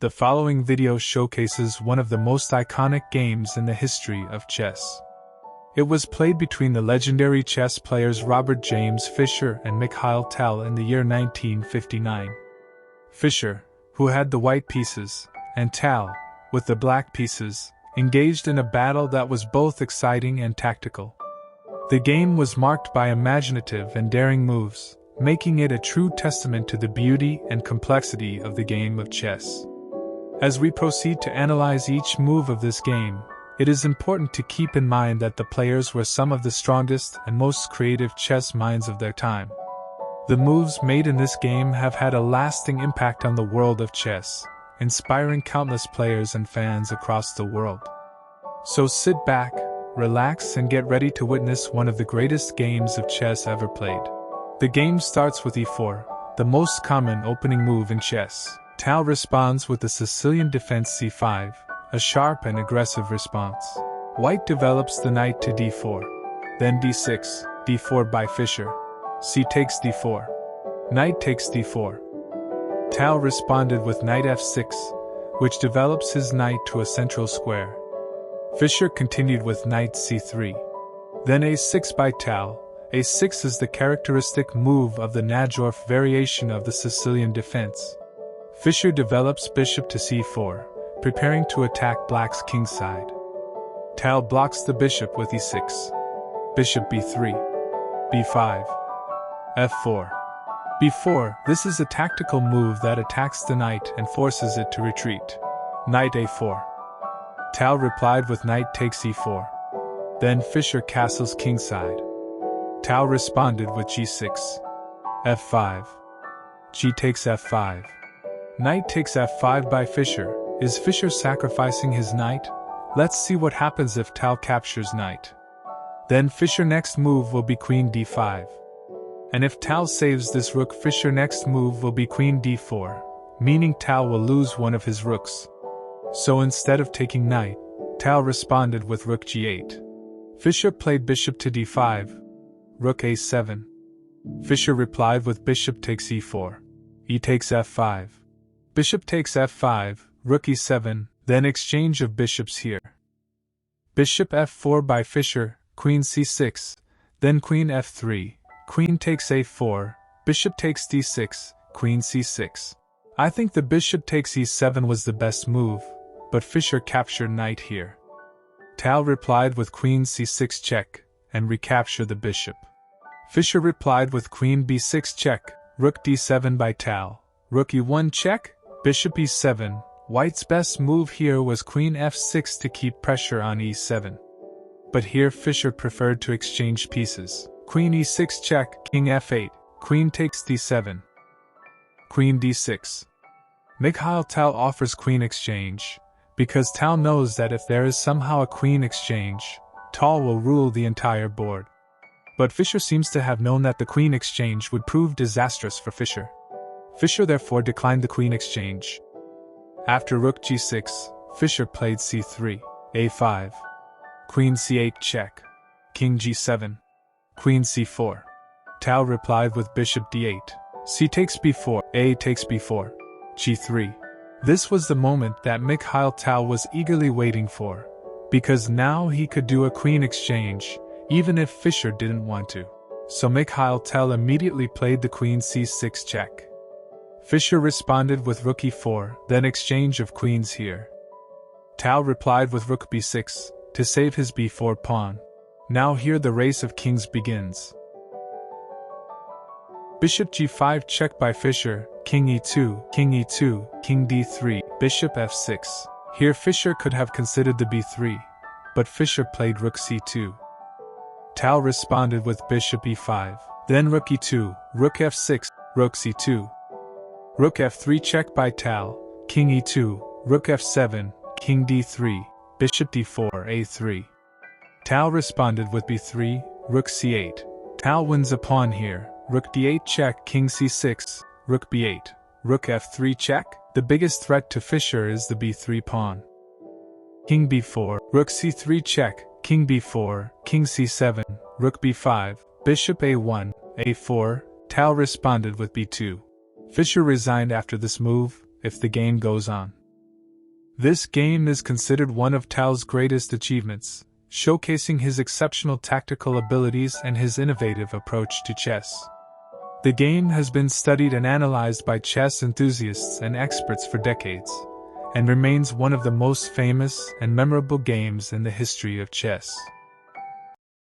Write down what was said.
The following video showcases one of the most iconic games in the history of chess. It was played between the legendary chess players Robert James Fischer and Mikhail Tal in the year 1959. Fischer, who had the white pieces, and Tal, with the black pieces, engaged in a battle that was both exciting and tactical. The game was marked by imaginative and daring moves, making it a true testament to the beauty and complexity of the game of chess. As we proceed to analyze each move of this game, it is important to keep in mind that the players were some of the strongest and most creative chess minds of their time. The moves made in this game have had a lasting impact on the world of chess, inspiring countless players and fans across the world. So sit back, relax, and get ready to witness one of the greatest games of chess ever played. The game starts with e4, the most common opening move in chess. Tal responds with the Sicilian defense c5, a sharp and aggressive response. White develops the knight to d4. Then d6, d4 by Fischer. C takes d4. Knight takes d4. Tal responded with knight f6, which develops his knight to a central square. Fischer continued with knight c3. Then a6 by Tal. a6 is the characteristic move of the Najdorf variation of the Sicilian defense. Fischer develops bishop to c4, preparing to attack black's kingside. Tal blocks the bishop with e6. Bishop b3. b5. f4. b4. This is a tactical move that attacks the knight and forces it to retreat. Knight a4. Tal replied with knight takes e4. Then Fischer castles kingside. Tal responded with g6. f5. G takes f5. Knight takes f5 by Fischer. Is Fischer sacrificing his knight? Let's see what happens if Tal captures knight. Then Fischer next move will be queen d5. And if Tal saves this rook, Fischer next move will be queen d4, meaning Tal will lose one of his rooks. So instead of taking knight, Tal responded with rook g8. Fischer played bishop to d5. Rook a7. Fischer replied with bishop takes e4. E takes f5. Bishop takes f5, rook e7, then exchange of bishops here. Bishop f4 by Fischer, queen c6, then queen f3, queen takes a4, bishop takes d6, queen c6. I think the bishop takes e7 was the best move, but Fischer captured knight here. Tal replied with queen c6 check, and recapture the bishop. Fischer replied with queen b6 check, rook d7 by Tal, rook e1 check, bishop e7. White's best move here was queen f6 to keep pressure on e7. But here Fischer preferred to exchange pieces. Queen e6 check, king f8, queen takes d7. Queen d6. Mikhail Tal offers queen exchange, because Tal knows that if there is somehow a queen exchange, Tal will rule the entire board. But Fischer seems to have known that the queen exchange would prove disastrous for Fischer. Fischer therefore declined the queen exchange. After rook g6, Fischer played c3, a5, queen c8 check, king g7, queen c4. Tal replied with bishop d8, c takes b4, a takes b4, g3. This was the moment that Mikhail Tal was eagerly waiting for, because now he could do a queen exchange, even if Fischer didn't want to. So Mikhail Tal immediately played the queen c6 check. Fischer responded with rook e4, then exchange of queens here. Tal replied with rook b6, to save his b4 pawn. Now here the race of kings begins. Bishop g5 check by Fischer, king e2, king e2, king d3, bishop f6. Here Fischer could have considered the b3, but Fischer played rook c2. Tal responded with bishop e5, then rook e2, rook f6, rook c2. Rook f3 check by Tal, king e2, rook f7, king d3, bishop d4 a3. Tal responded with b3, rook c8. Tal wins a pawn here, rook d8 check, king c6, rook b8, rook f3 check. The biggest threat to Fischer is the b3 pawn. King b4, rook c3 check, king b4, king c7, rook b5, bishop a1, a4. Tal responded with b2. Fischer resigned after this move. If the game goes on, This game is considered one of Tal's greatest achievements, showcasing his exceptional tactical abilities and his innovative approach to chess. The game has been studied and analyzed by chess enthusiasts and experts for decades, and remains one of the most famous and memorable games in the history of chess.